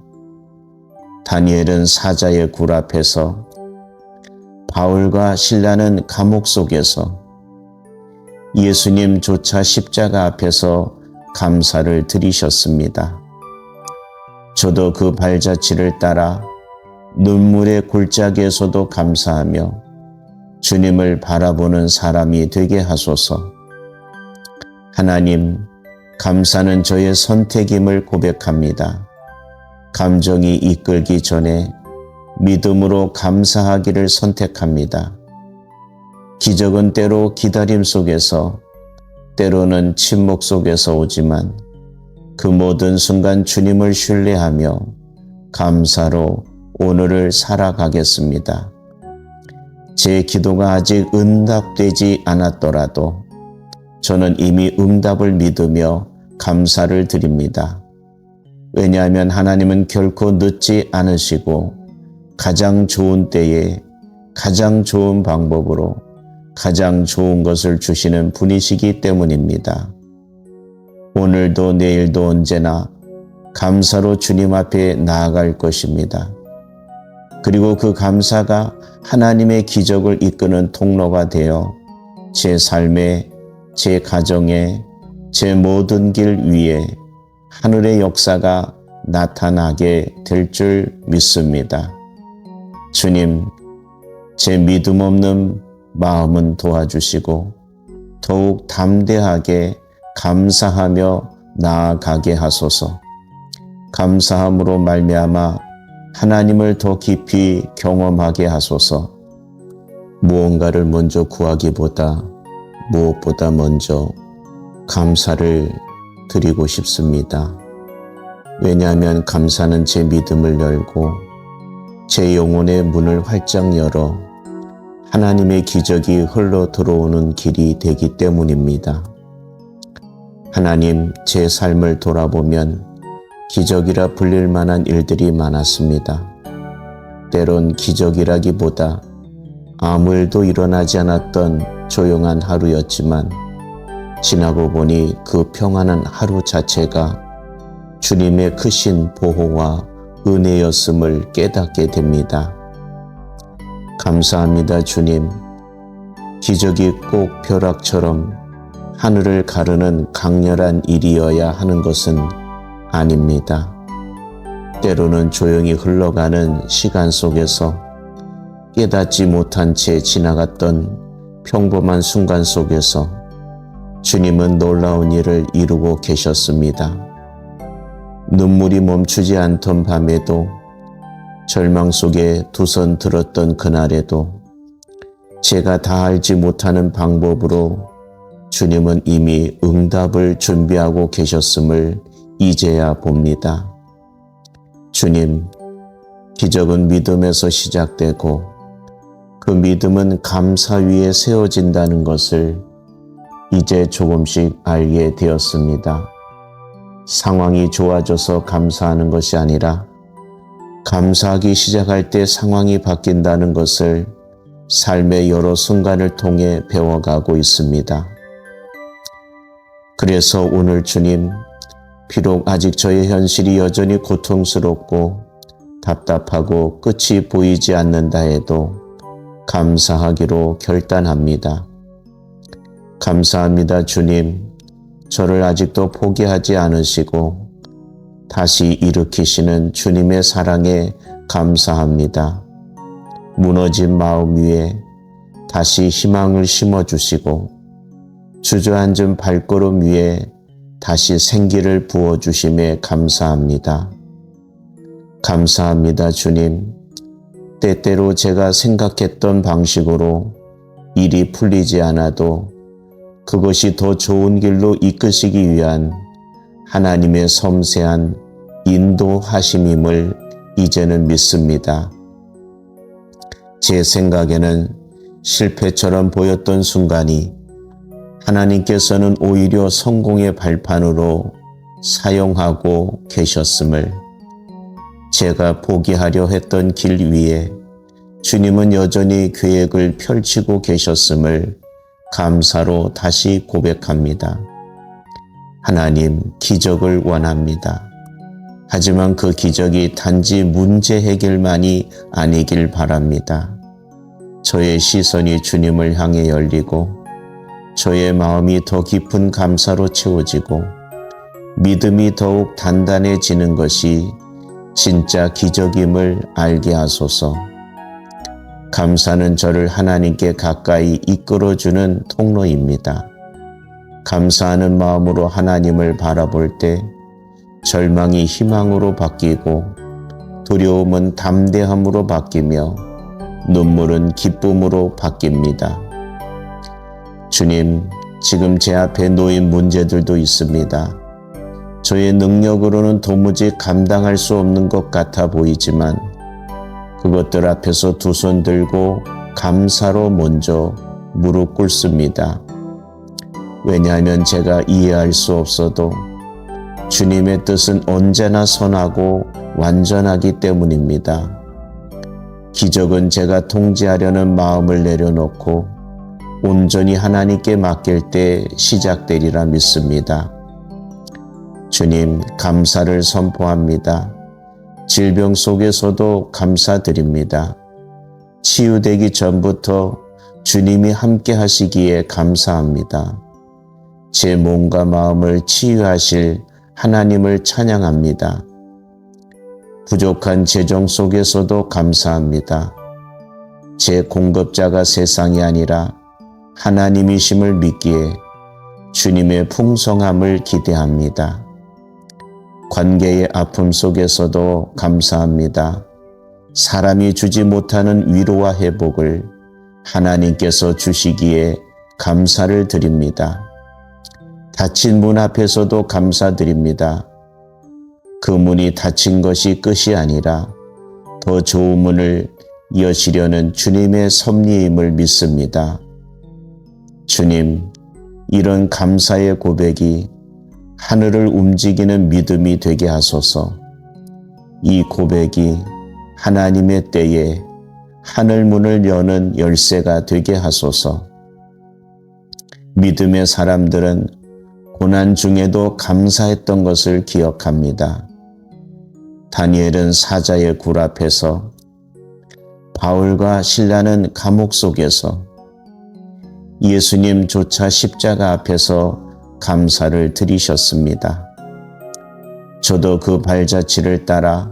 다니엘은 사자의 굴 앞에서, 바울과 실라는 감옥 속에서, 예수님조차 십자가 앞에서 감사를 드리셨습니다. 저도 그 발자취를 따라 눈물의 골짜기에서도 감사하며 주님을 바라보는 사람이 되게 하소서. 하나님, 감사는 저의 선택임을 고백합니다. 감정이 이끌기 전에 믿음으로 감사하기를 선택합니다. 기적은 때로 기다림 속에서, 때로는 침묵 속에서 오지만 그 모든 순간 주님을 신뢰하며 감사로 오늘을 살아가겠습니다. 제 기도가 아직 응답되지 않았더라도 저는 이미 응답을 믿으며 감사를 드립니다. 왜냐하면 하나님은 결코 늦지 않으시고 가장 좋은 때에 가장 좋은 방법으로 가장 좋은 것을 주시는 분이시기 때문입니다. 오늘도 내일도 언제나 감사로 주님 앞에 나아갈 것입니다. 그리고 그 감사가 하나님의 기적을 이끄는 통로가 되어 제 삶에, 제 가정에, 제 모든 길 위에 하늘의 역사가 나타나게 될 줄 믿습니다. 주님, 제 믿음 없는 마음은 도와주시고 더욱 담대하게 감사하며 나아가게 하소서. 감사함으로 말미암아 하나님을 더 깊이 경험하게 하소서. 무언가를 먼저 구하기보다 무엇보다 먼저 감사를 드리고 싶습니다. 왜냐하면 감사는 제 믿음을 열고 제 영혼의 문을 활짝 열어 하나님의 기적이 흘러 들어오는 길이 되기 때문입니다. 하나님, 제 삶을 돌아보면 기적이라 불릴 만한 일들이 많았습니다. 때론 기적이라기보다 아무 일도 일어나지 않았던 조용한 하루였지만 지나고 보니 그 평안한 하루 자체가 주님의 크신 보호와 은혜였음을 깨닫게 됩니다. 감사합니다, 주님. 기적이 꼭 벼락처럼 하늘을 가르는 강렬한 일이어야 하는 것은 아닙니다. 때로는 조용히 흘러가는 시간 속에서 깨닫지 못한 채 지나갔던 평범한 순간 속에서 주님은 놀라운 일을 이루고 계셨습니다. 눈물이 멈추지 않던 밤에도, 절망 속에 두 손 들었던 그날에도 제가 다 알지 못하는 방법으로 주님은 이미 응답을 준비하고 계셨음을 이제야 봅니다. 주님, 기적은 믿음에서 시작되고 그 믿음은 감사 위에 세워진다는 것을 이제 조금씩 알게 되었습니다. 상황이 좋아져서 감사하는 것이 아니라 감사하기 시작할 때 상황이 바뀐다는 것을 삶의 여러 순간을 통해 배워가고 있습니다. 그래서 오늘 주님, 비록 아직 저의 현실이 여전히 고통스럽고 답답하고 끝이 보이지 않는다 해도 감사하기로 결단합니다. 감사합니다, 주님. 저를 아직도 포기하지 않으시고 다시 일으키시는 주님의 사랑에 감사합니다. 무너진 마음 위에 다시 희망을 심어주시고 주저앉은 발걸음 위에 다시 생기를 부어주심에 감사합니다. 감사합니다, 주님. 때때로 제가 생각했던 방식으로 일이 풀리지 않아도 그것이 더 좋은 길로 이끄시기 위한 하나님의 섬세한 인도하심임을 이제는 믿습니다. 제 생각에는 실패처럼 보였던 순간이 하나님께서는 오히려 성공의 발판으로 사용하고 계셨음을, 제가 포기하려 했던 길 위에 주님은 여전히 계획을 펼치고 계셨음을 감사로 다시 고백합니다. 하나님, 기적을 원합니다. 하지만 그 기적이 단지 문제 해결만이 아니길 바랍니다. 저의 시선이 주님을 향해 열리고 저의 마음이 더 깊은 감사로 채워지고 믿음이 더욱 단단해지는 것이 진짜 기적임을 알게 하소서. 감사는 저를 하나님께 가까이 이끌어주는 통로입니다. 감사하는 마음으로 하나님을 바라볼 때 절망이 희망으로 바뀌고 두려움은 담대함으로 바뀌며 눈물은 기쁨으로 바뀝니다. 주님, 지금 제 앞에 놓인 문제들도 있습니다. 저의 능력으로는 도무지 감당할 수 없는 것 같아 보이지만 그것들 앞에서 두 손 들고 감사로 먼저 무릎 꿇습니다. 왜냐하면 제가 이해할 수 없어도 주님의 뜻은 언제나 선하고 완전하기 때문입니다. 기적은 제가 통제하려는 마음을 내려놓고 온전히 하나님께 맡길 때 시작되리라 믿습니다. 주님, 감사를 선포합니다. 질병 속에서도 감사드립니다. 치유되기 전부터 주님이 함께 하시기에 감사합니다. 제 몸과 마음을 치유하실 하나님을 찬양합니다. 부족한 재정 속에서도 감사합니다. 제 공급자가 세상이 아니라 하나님이심을 믿기에 주님의 풍성함을 기대합니다. 관계의 아픔 속에서도 감사합니다. 사람이 주지 못하는 위로와 회복을 하나님께서 주시기에 감사를 드립니다. 닫힌 문 앞에서도 감사드립니다. 그 문이 닫힌 것이 끝이 아니라 더 좋은 문을 여시려는 주님의 섭리임을 믿습니다. 주님, 이런 감사의 고백이 하늘을 움직이는 믿음이 되게 하소서. 이 고백이 하나님의 때에 하늘 문을 여는 열쇠가 되게 하소서. 믿음의 사람들은 고난 중에도 감사했던 것을 기억합니다. 다니엘은 사자의 굴 앞에서, 바울과 실라는 감옥 속에서, 예수님조차 십자가 앞에서 감사를 드리셨습니다. 저도 그 발자취를 따라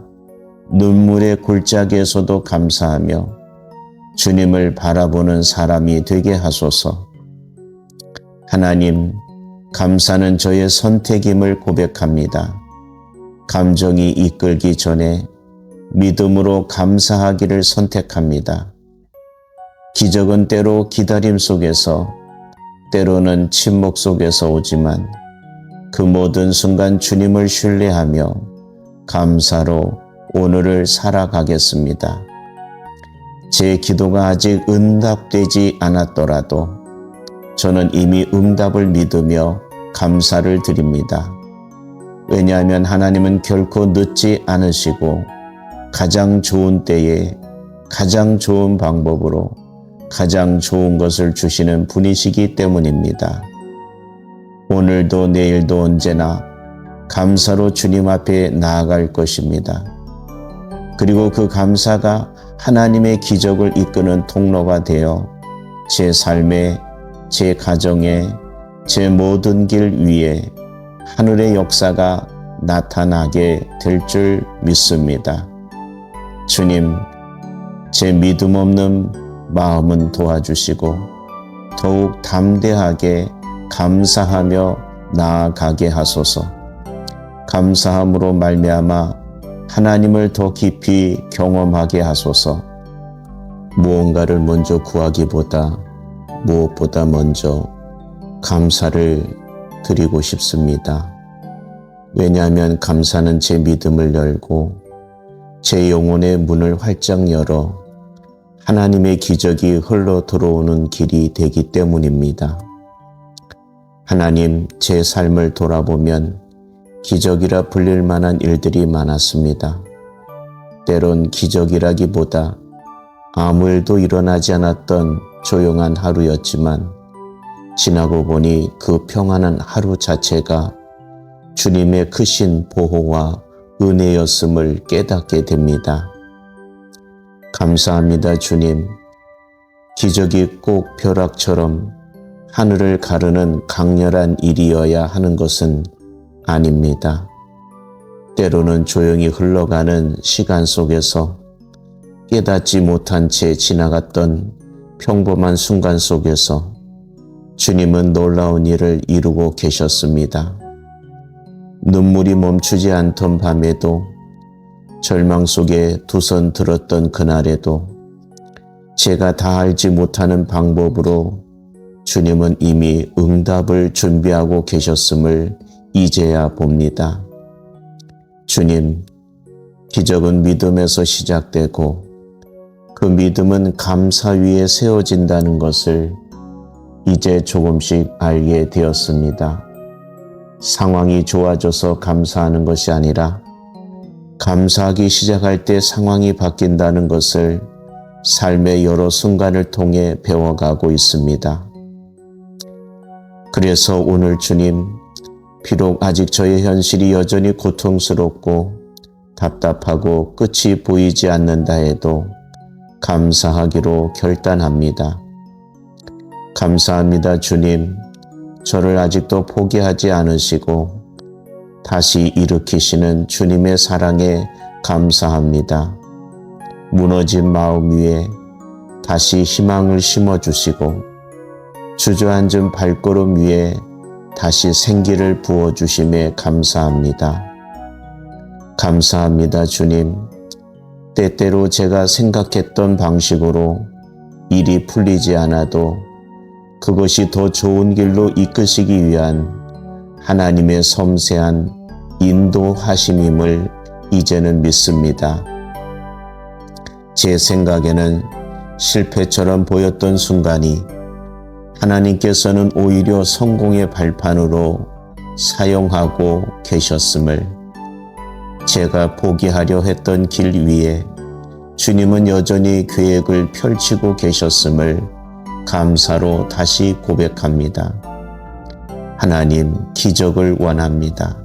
눈물의 골짜기에서도 감사하며 주님을 바라보는 사람이 되게 하소서. 하나님, 감사는 저의 선택임을 고백합니다. 감정이 이끌기 전에 믿음으로 감사하기를 선택합니다. 기적은 때로 기다림 속에서, 때로는 침묵 속에서 오지만 그 모든 순간 주님을 신뢰하며 감사로 오늘을 살아가겠습니다. 제 기도가 아직 응답되지 않았더라도 저는 이미 응답을 믿으며 감사를 드립니다. 왜냐하면 하나님은 결코 늦지 않으시고 가장 좋은 때에 가장 좋은 방법으로 가장 좋은 것을 주시는 분이시기 때문입니다. 오늘도 내일도 언제나 감사로 주님 앞에 나아갈 것입니다. 그리고 그 감사가 하나님의 기적을 이끄는 통로가 되어 제 삶에, 제 가정에, 제 모든 길 위에 하늘의 역사가 나타나게 될 줄 믿습니다. 주님, 제 믿음 없는 마음은 도와주시고 더욱 담대하게 감사하며 나아가게 하소서. 감사함으로 말미암아 하나님을 더 깊이 경험하게 하소서. 무언가를 먼저 구하기보다 무엇보다 먼저 감사를 드리고 싶습니다. 왜냐하면 감사는 제 믿음을 열고 제 영혼의 문을 활짝 열어 하나님의 기적이 흘러 들어오는 길이 되기 때문입니다. 하나님, 제 삶을 돌아보면 기적이라 불릴 만한 일들이 많았습니다. 때론 기적이라기보다 아무 일도 일어나지 않았던 조용한 하루였지만 지나고 보니 그 평안한 하루 자체가 주님의 크신 보호와 은혜였음을 깨닫게 됩니다. 감사합니다, 주님. 기적이 꼭 벼락처럼 하늘을 가르는 강렬한 일이어야 하는 것은 아닙니다. 때로는 조용히 흘러가는 시간 속에서 깨닫지 못한 채 지나갔던 평범한 순간 속에서 주님은 놀라운 일을 이루고 계셨습니다. 눈물이 멈추지 않던 밤에도, 절망 속에 두 손 들었던 그날에도 제가 다 알지 못하는 방법으로 주님은 이미 응답을 준비하고 계셨음을 이제야 봅니다. 주님, 기적은 믿음에서 시작되고 그 믿음은 감사 위에 세워진다는 것을 이제 조금씩 알게 되었습니다. 상황이 좋아져서 감사하는 것이 아니라 감사하기 시작할 때 상황이 바뀐다는 것을 삶의 여러 순간을 통해 배워가고 있습니다. 그래서 오늘 주님, 비록 아직 저의 현실이 여전히 고통스럽고 답답하고 끝이 보이지 않는다 해도 감사하기로 결단합니다. 감사합니다, 주님. 저를 아직도 포기하지 않으시고 다시 일으키시는 주님의 사랑에 감사합니다. 무너진 마음 위에 다시 희망을 심어주시고 주저앉은 발걸음 위에 다시 생기를 부어주심에 감사합니다. 감사합니다, 주님. 때때로 제가 생각했던 방식으로 일이 풀리지 않아도 그것이 더 좋은 길로 이끄시기 위한 하나님의 섬세한 인도하심임을 이제는 믿습니다. 제 생각에는 실패처럼 보였던 순간이 하나님께서는 오히려 성공의 발판으로 사용하고 계셨음을, 제가 포기하려 했던 길 위에 주님은 여전히 계획을 펼치고 계셨음을 감사로 다시 고백합니다. 하나님, 기적을 원합니다.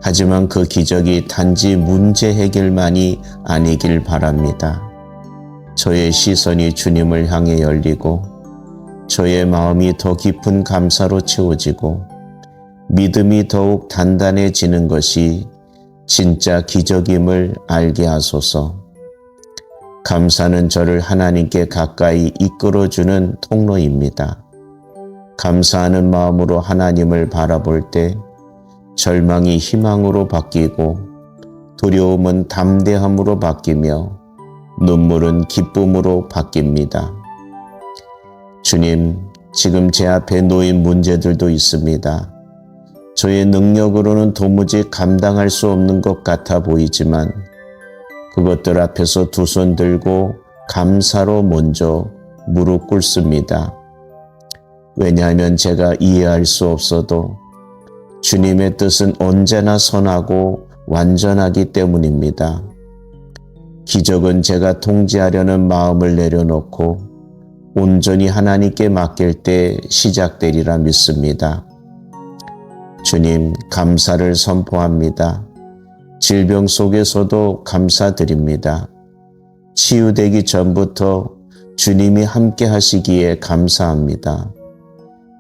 하지만 그 기적이 단지 문제 해결만이 아니길 바랍니다. 저의 시선이 주님을 향해 열리고 저의 마음이 더 깊은 감사로 채워지고 믿음이 더욱 단단해지는 것이 진짜 기적임을 알게 하소서. 감사는 저를 하나님께 가까이 이끌어주는 통로입니다. 감사하는 마음으로 하나님을 바라볼 때 절망이 희망으로 바뀌고 두려움은 담대함으로 바뀌며 눈물은 기쁨으로 바뀝니다. 주님, 지금 제 앞에 놓인 문제들도 있습니다. 저의 능력으로는 도무지 감당할 수 없는 것 같아 보이지만 그것들 앞에서 두 손 들고 감사로 먼저 무릎 꿇습니다. 왜냐하면 제가 이해할 수 없어도 주님의 뜻은 언제나 선하고 완전하기 때문입니다. 기적은 제가 통제하려는 마음을 내려놓고 온전히 하나님께 맡길 때 시작되리라 믿습니다. 주님, 감사를 선포합니다. 질병 속에서도 감사드립니다. 치유되기 전부터 주님이 함께 하시기에 감사합니다.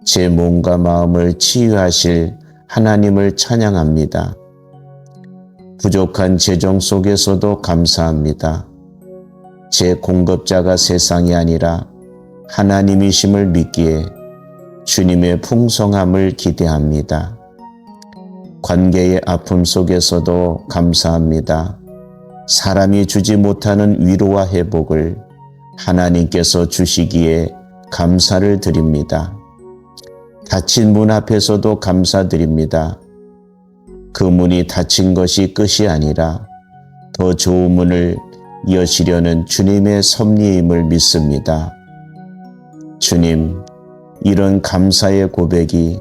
제 몸과 마음을 치유하실 하나님을 찬양합니다. 부족한 재정 속에서도 감사합니다. 제 공급자가 세상이 아니라 하나님이심을 믿기에 주님의 풍성함을 기대합니다. 관계의 아픔 속에서도 감사합니다. 사람이 주지 못하는 위로와 회복을 하나님께서 주시기에 감사를 드립니다. 닫힌 문 앞에서도 감사드립니다. 그 문이 닫힌 것이 끝이 아니라 더 좋은 문을 여시려는 주님의 섭리임을 믿습니다. 주님, 이런 감사의 고백이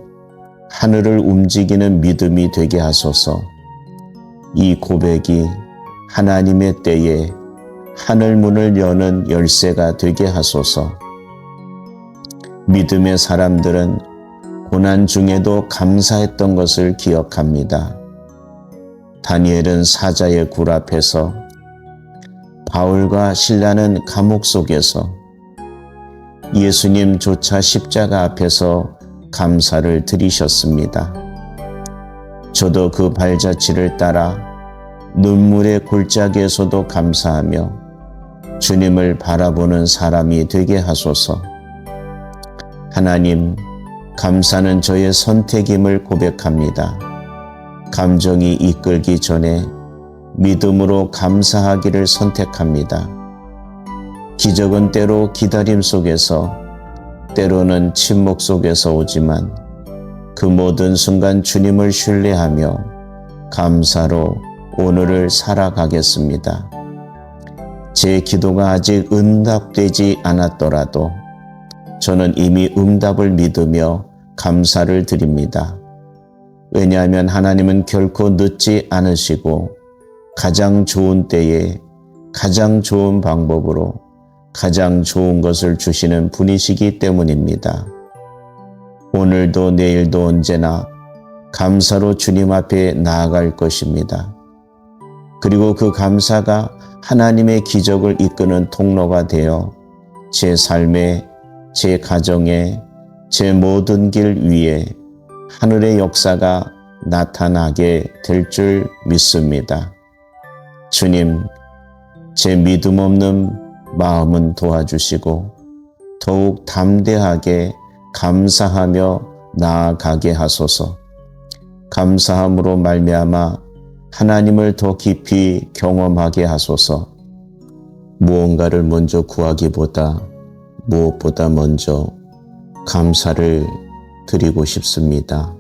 하늘을 움직이는 믿음이 되게 하소서. 이 고백이 하나님의 때에 하늘 문을 여는 열쇠가 되게 하소서. 믿음의 사람들은 고난 중에도 감사했던 것을 기억합니다. 다니엘은 사자의 굴 앞에서, 바울과 실라는 감옥 속에서, 예수님조차 십자가 앞에서 감사를 드리셨습니다. 저도 그 발자취를 따라 눈물의 골짜기에서도 감사하며 주님을 바라보는 사람이 되게 하소서. 하나님, 감사는 저의 선택임을 고백합니다. 감정이 이끌기 전에 믿음으로 감사하기를 선택합니다. 기적은 때로 기다림 속에서, 때로는 침묵 속에서 오지만 그 모든 순간 주님을 신뢰하며 감사로 오늘을 살아가겠습니다. 제 기도가 아직 응답되지 않았더라도 저는 이미 응답을 믿으며 감사를 드립니다. 왜냐하면 하나님은 결코 늦지 않으시고 가장 좋은 때에 가장 좋은 방법으로 가장 좋은 것을 주시는 분이시기 때문입니다. 오늘도 내일도 언제나 감사로 주님 앞에 나아갈 것입니다. 그리고 그 감사가 하나님의 기적을 이끄는 통로가 되어 제 삶에, 제 가정에, 제 모든 길 위에 하늘의 역사가 나타나게 될 줄 믿습니다. 주님, 제 믿음 없는 마음은 도와주시고 더욱 담대하게 감사하며 나아가게 하소서. 감사함으로 말미암아 하나님을 더 깊이 경험하게 하소서. 무언가를 먼저 구하기보다 무엇보다 먼저 감사를 드리고 싶습니다.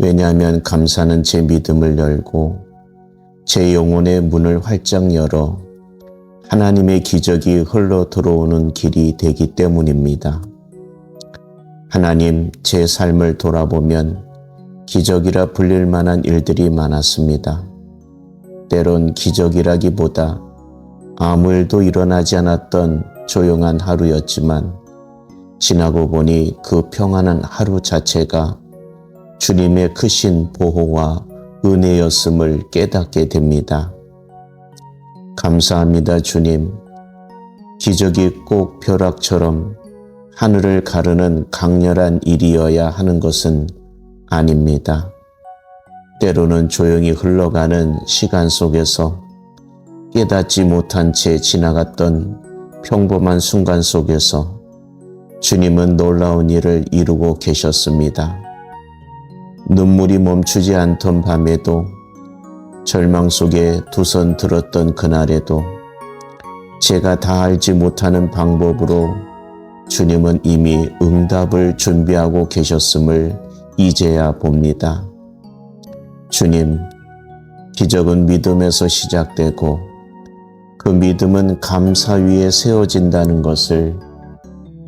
왜냐하면 감사는 제 믿음을 열고 제 영혼의 문을 활짝 열어 하나님의 기적이 흘러 들어오는 길이 되기 때문입니다. 하나님, 제 삶을 돌아보면 기적이라 불릴 만한 일들이 많았습니다. 때론 기적이라기보다 아무 일도 일어나지 않았던 조용한 하루였지만 지나고 보니 그 평안한 하루 자체가 주님의 크신 보호와 은혜였음을 깨닫게 됩니다. 감사합니다, 주님. 기적이 꼭 벼락처럼 하늘을 가르는 강렬한 일이어야 하는 것은 아닙니다. 때로는 조용히 흘러가는 시간 속에서 깨닫지 못한 채 지나갔던 평범한 순간 속에서 주님은 놀라운 일을 이루고 계셨습니다. 눈물이 멈추지 않던 밤에도, 절망 속에 두 손 들었던 그날에도 제가 다 알지 못하는 방법으로 주님은 이미 응답을 준비하고 계셨음을 이제야 봅니다. 주님, 기적은 믿음에서 시작되고 그 믿음은 감사 위에 세워진다는 것을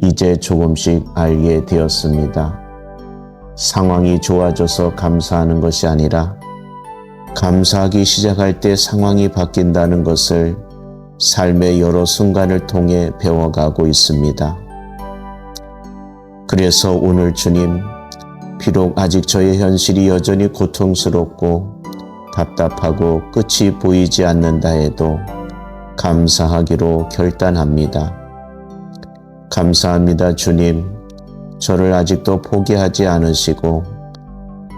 이제 조금씩 알게 되었습니다. 상황이 좋아져서 감사하는 것이 아니라 감사하기 시작할 때 상황이 바뀐다는 것을 삶의 여러 순간을 통해 배워가고 있습니다. 그래서 오늘 주님, 비록 아직 저의 현실이 여전히 고통스럽고 답답하고 끝이 보이지 않는다 해도 감사하기로 결단합니다. 감사합니다, 주님. 저를 아직도 포기하지 않으시고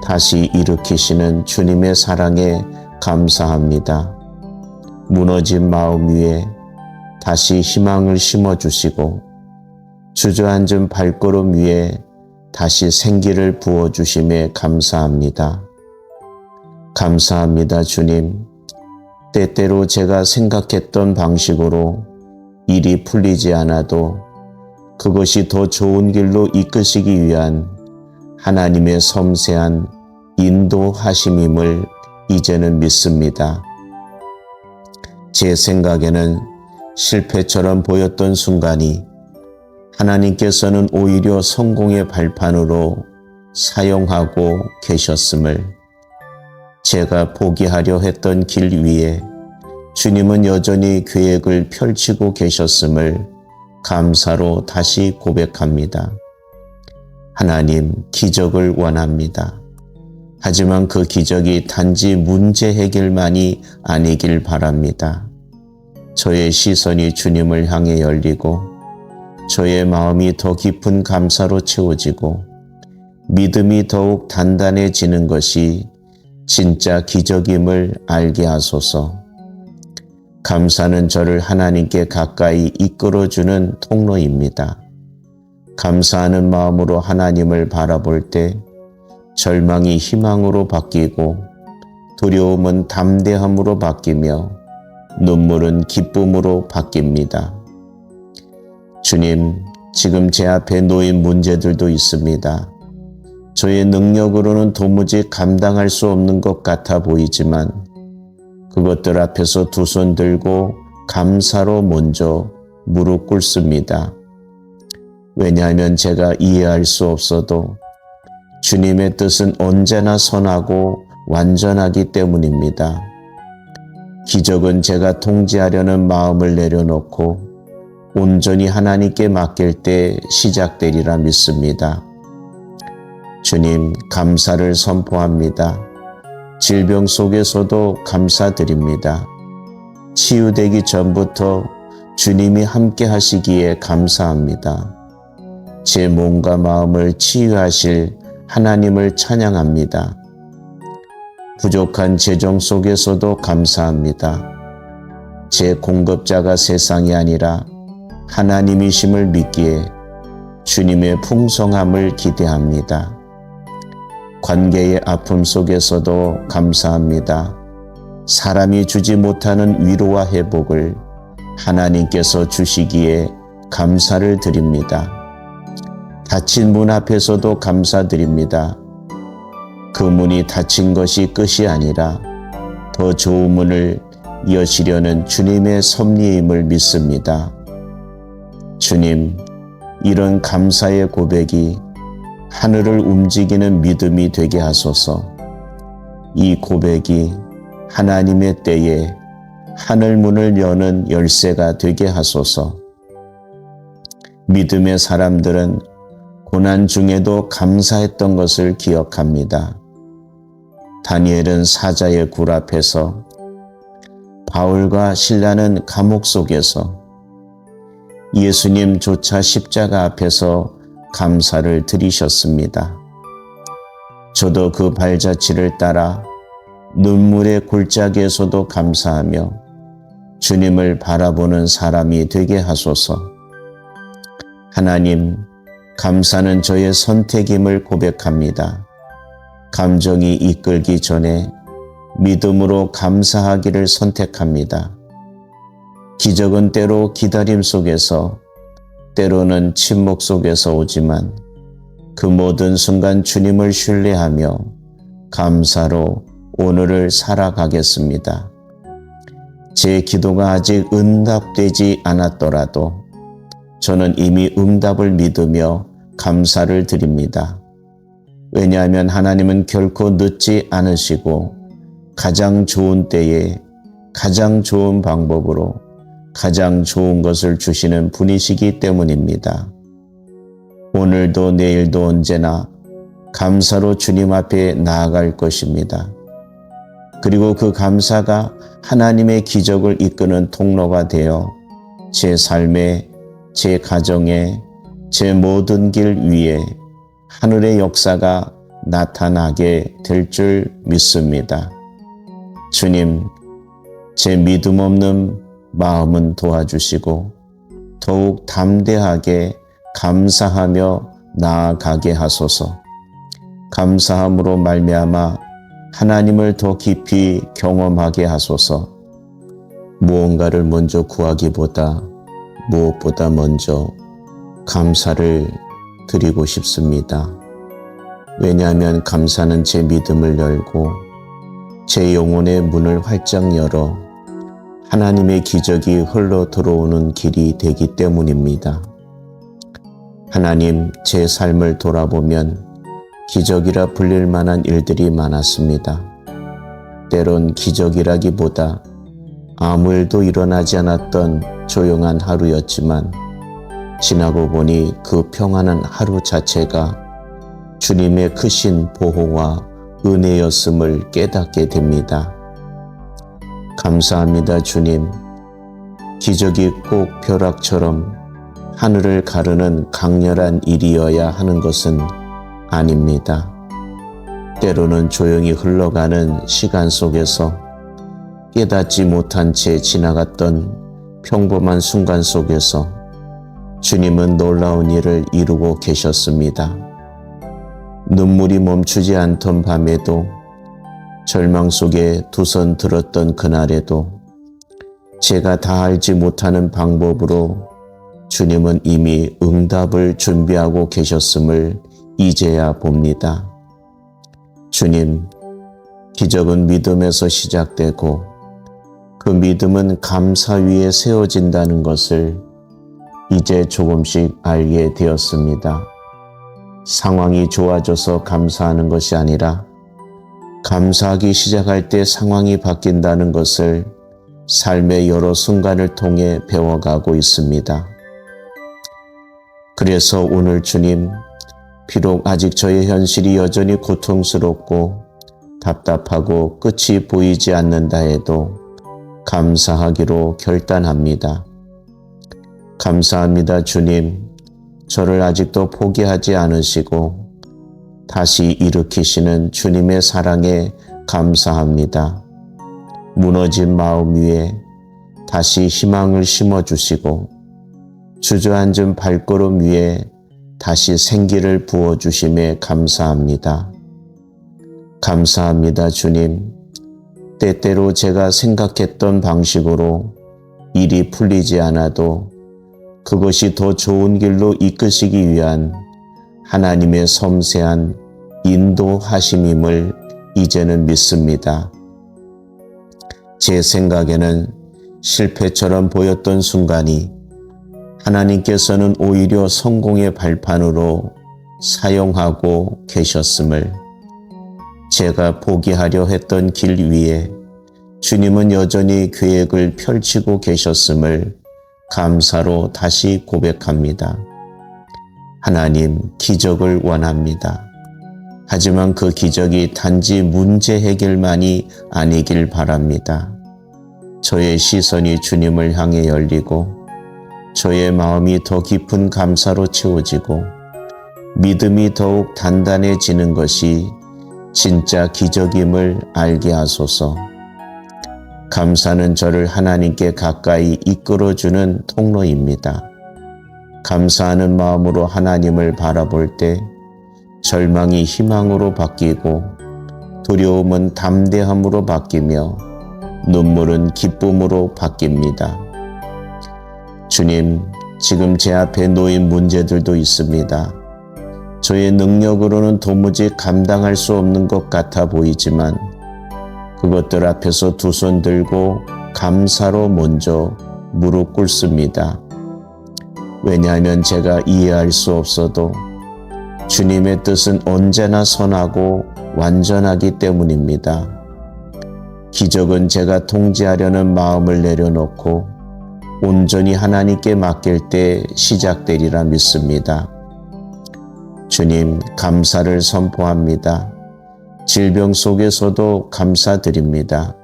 다시 일으키시는 주님의 사랑에 감사합니다. 무너진 마음 위에 다시 희망을 심어주시고 주저앉은 발걸음 위에 다시 생기를 부어주심에 감사합니다. 감사합니다, 주님. 때때로 제가 생각했던 방식으로 일이 풀리지 않아도 그것이 더 좋은 길로 이끄시기 위한 하나님의 섬세한 인도하심임을 이제는 믿습니다. 제 생각에는 실패처럼 보였던 순간이 하나님께서는 오히려 성공의 발판으로 사용하고 계셨음을, 제가 포기하려 했던 길 위에 주님은 여전히 계획을 펼치고 계셨음을 감사로 다시 고백합니다. 하나님, 기적을 원합니다. 하지만 그 기적이 단지 문제 해결만이 아니길 바랍니다. 저의 시선이 주님을 향해 열리고 저의 마음이 더 깊은 감사로 채워지고 믿음이 더욱 단단해지는 것이 진짜 기적임을 알게 하소서. 감사는 저를 하나님께 가까이 이끌어주는 통로입니다. 감사하는 마음으로 하나님을 바라볼 때 절망이 희망으로 바뀌고 두려움은 담대함으로 바뀌며 눈물은 기쁨으로 바뀝니다. 주님, 지금 제 앞에 놓인 문제들도 있습니다. 저의 능력으로는 도무지 감당할 수 없는 것 같아 보이지만 그것들 앞에서 두 손 들고 감사로 먼저 무릎 꿇습니다. 왜냐하면 제가 이해할 수 없어도 주님의 뜻은 언제나 선하고 완전하기 때문입니다. 기적은 제가 통제하려는 마음을 내려놓고 온전히 하나님께 맡길 때 시작되리라 믿습니다. 주님, 감사를 선포합니다. 질병 속에서도 감사드립니다. 치유되기 전부터 주님이 함께 하시기에 감사합니다. 제 몸과 마음을 치유하실 하나님을 찬양합니다. 부족한 재정 속에서도 감사합니다. 제 공급자가 세상이 아니라 하나님이심을 믿기에 주님의 풍성함을 기대합니다. 관계의 아픔 속에서도 감사합니다. 사람이 주지 못하는 위로와 회복을 하나님께서 주시기에 감사를 드립니다. 닫힌 문 앞에서도 감사드립니다. 그 문이 닫힌 것이 끝이 아니라 더 좋은 문을 여시려는 주님의 섭리임을 믿습니다. 주님, 이런 감사의 고백이 하늘을 움직이는 믿음이 되게 하소서. 이 고백이 하나님의 때에 하늘 문을 여는 열쇠가 되게 하소서. 믿음의 사람들은 고난 중에도 감사했던 것을 기억합니다. 다니엘은 사자의 굴 앞에서, 바울과 실라는 감옥 속에서, 예수님조차 십자가 앞에서 감사를 드리셨습니다. 저도 그 발자취를 따라 눈물의 골짜기에서도 감사하며 주님을 바라보는 사람이 되게 하소서. 하나님, 감사는 저의 선택임을 고백합니다. 감정이 이끌기 전에 믿음으로 감사하기를 선택합니다. 기적은 때로 기다림 속에서, 때로는 침묵 속에서 오지만 그 모든 순간 주님을 신뢰하며 감사로 오늘을 살아가겠습니다. 제 기도가 아직 응답되지 않았더라도 저는 이미 응답을 믿으며 감사를 드립니다. 왜냐하면 하나님은 결코 늦지 않으시고 가장 좋은 때에 가장 좋은 방법으로 가장 좋은 것을 주시는 분이시기 때문입니다. 오늘도 내일도 언제나 감사로 주님 앞에 나아갈 것입니다. 그리고 그 감사가 하나님의 기적을 이끄는 통로가 되어 제 삶에, 제 가정에, 제 모든 길 위에 하늘의 역사가 나타나게 될 줄 믿습니다. 주님, 제 믿음 없는 마음은 도와주시고 더욱 담대하게 감사하며 나아가게 하소서. 감사함으로 말미암아 하나님을 더 깊이 경험하게 하소서. 무언가를 먼저 구하기보다 무엇보다 먼저 감사를 드리고 싶습니다. 왜냐하면 감사는 제 믿음을 열고 제 영혼의 문을 활짝 열어 하나님의 기적이 흘러 들어오는 길이 되기 때문입니다. 하나님, 제 삶을 돌아보면 기적이라 불릴 만한 일들이 많았습니다. 때론 기적이라기보다 아무 일도 일어나지 않았던 조용한 하루였지만 지나고 보니 그 평안한 하루 자체가 주님의 크신 보호와 은혜였음을 깨닫게 됩니다. 감사합니다, 주님. 기적이 꼭 벼락처럼 하늘을 가르는 강렬한 일이어야 하는 것은 아닙니다. 때로는 조용히 흘러가는 시간 속에서 깨닫지 못한 채 지나갔던 평범한 순간 속에서 주님은 놀라운 일을 이루고 계셨습니다. 눈물이 멈추지 않던 밤에도, 절망 속에 두 손 들었던 그날에도 제가 다 알지 못하는 방법으로 주님은 이미 응답을 준비하고 계셨음을 이제야 봅니다. 주님, 기적은 믿음에서 시작되고 그 믿음은 감사 위에 세워진다는 것을 이제 조금씩 알게 되었습니다. 상황이 좋아져서 감사하는 것이 아니라 감사하기 시작할 때 상황이 바뀐다는 것을 삶의 여러 순간을 통해 배워가고 있습니다. 그래서 오늘 주님, 비록 아직 저의 현실이 여전히 고통스럽고 답답하고 끝이 보이지 않는다 해도 감사하기로 결단합니다. 감사합니다, 주님. 저를 아직도 포기하지 않으시고 다시 일으키시는 주님의 사랑에 감사합니다. 무너진 마음 위에 다시 희망을 심어주시고 주저앉은 발걸음 위에 다시 생기를 부어주심에 감사합니다. 감사합니다, 주님. 때때로 제가 생각했던 방식으로 일이 풀리지 않아도 그것이 더 좋은 길로 이끄시기 위한 하나님의 섬세한 인도하심임을 이제는 믿습니다. 제 생각에는 실패처럼 보였던 순간이 하나님께서는 오히려 성공의 발판으로 사용하고 계셨음을, 제가 포기하려 했던 길 위에 주님은 여전히 계획을 펼치고 계셨음을 감사로 다시 고백합니다. 하나님, 기적을 원합니다. 하지만 그 기적이 단지 문제 해결만이 아니길 바랍니다. 저의 시선이 주님을 향해 열리고 저의 마음이 더 깊은 감사로 채워지고 믿음이 더욱 단단해지는 것이 진짜 기적임을 알게 하소서. 감사는 저를 하나님께 가까이 이끌어주는 통로입니다. 감사하는 마음으로 하나님을 바라볼 때 절망이 희망으로 바뀌고 두려움은 담대함으로 바뀌며 눈물은 기쁨으로 바뀝니다. 주님, 지금 제 앞에 놓인 문제들도 있습니다. 저의 능력으로는 도무지 감당할 수 없는 것 같아 보이지만 그것들 앞에서 두 손 들고 감사로 먼저 무릎 꿇습니다. 왜냐하면 제가 이해할 수 없어도 주님의 뜻은 언제나 선하고 완전하기 때문입니다. 기적은 제가 통제하려는 마음을 내려놓고 온전히 하나님께 맡길 때 시작되리라 믿습니다. 주님, 감사를 선포합니다. 질병 속에서도 감사드립니다.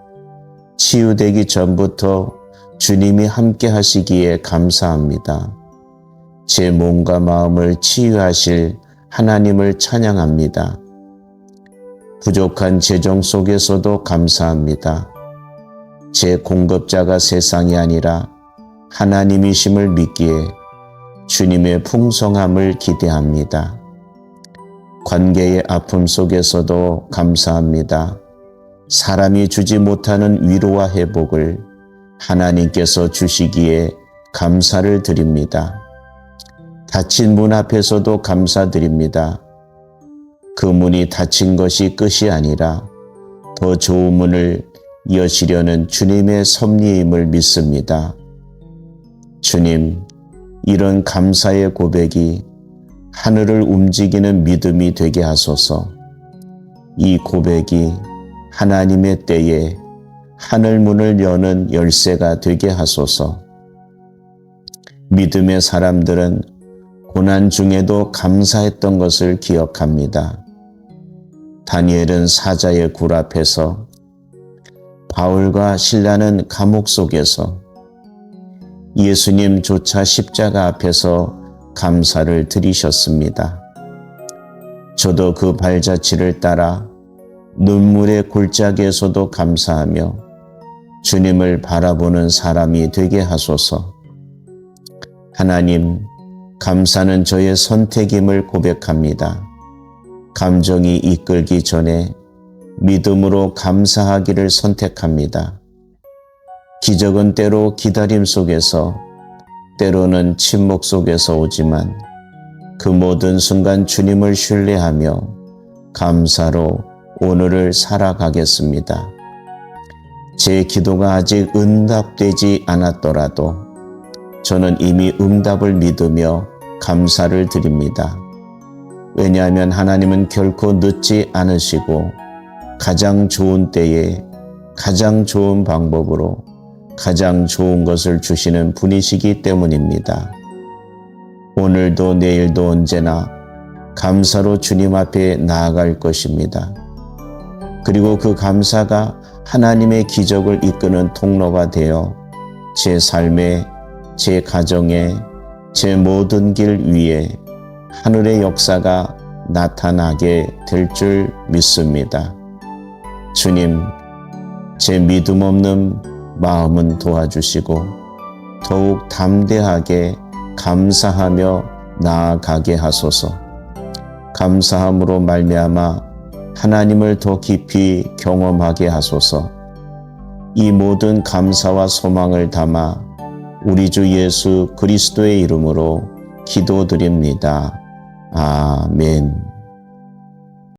치유되기 전부터 주님이 함께 하시기에 감사합니다. 제 몸과 마음을 치유하실 하나님을 찬양합니다. 부족한 재정 속에서도 감사합니다. 제 공급자가 세상이 아니라 하나님이심을 믿기에 주님의 풍성함을 기대합니다. 관계의 아픔 속에서도 감사합니다. 사람이 주지 못하는 위로와 회복을 하나님께서 주시기에 감사를 드립니다. 닫힌 문 앞에서도 감사드립니다. 그 문이 닫힌 것이 끝이 아니라 더 좋은 문을 여시려는 주님의 섭리임을 믿습니다. 주님, 이런 감사의 고백이 하늘을 움직이는 믿음이 되게 하소서. 이 고백이 하나님의 때에 하늘 문을 여는 열쇠가 되게 하소서. 믿음의 사람들은 고난 중에도 감사했던 것을 기억합니다. 다니엘은 사자의 굴 앞에서, 바울과 실라는 감옥 속에서, 예수님조차 십자가 앞에서 감사를 드리셨습니다. 저도 그 발자취를 따라 눈물의 골짜기에서도 감사하며 주님을 바라보는 사람이 되게 하소서. 하나님, 감사는 저의 선택임을 고백합니다. 감정이 이끌기 전에 믿음으로 감사하기를 선택합니다. 기적은 때로 기다림 속에서, 때로는 침묵 속에서 오지만 그 모든 순간 주님을 신뢰하며 감사로 오늘을 살아가겠습니다. 제 기도가 아직 응답되지 않았더라도 저는 이미 응답을 믿으며 감사를 드립니다. 왜냐하면 하나님은 결코 늦지 않으시고 가장 좋은 때에 가장 좋은 방법으로 가장 좋은 것을 주시는 분이시기 때문입니다. 오늘도 내일도 언제나 감사로 주님 앞에 나아갈 것입니다. 그리고 그 감사가 하나님의 기적을 이끄는 통로가 되어 제 삶에, 제 가정에, 제 모든 길 위에 하늘의 역사가 나타나게 될 줄 믿습니다. 주님, 제 믿음 없는 마음은 도와주시고 더욱 담대하게 감사하며 나아가게 하소서. 감사함으로 말미암아 하나님을 더 깊이 경험하게 하소서. 이 모든 감사와 소망을 담아 우리 주 예수 그리스도의 이름으로 기도드립니다. 아멘.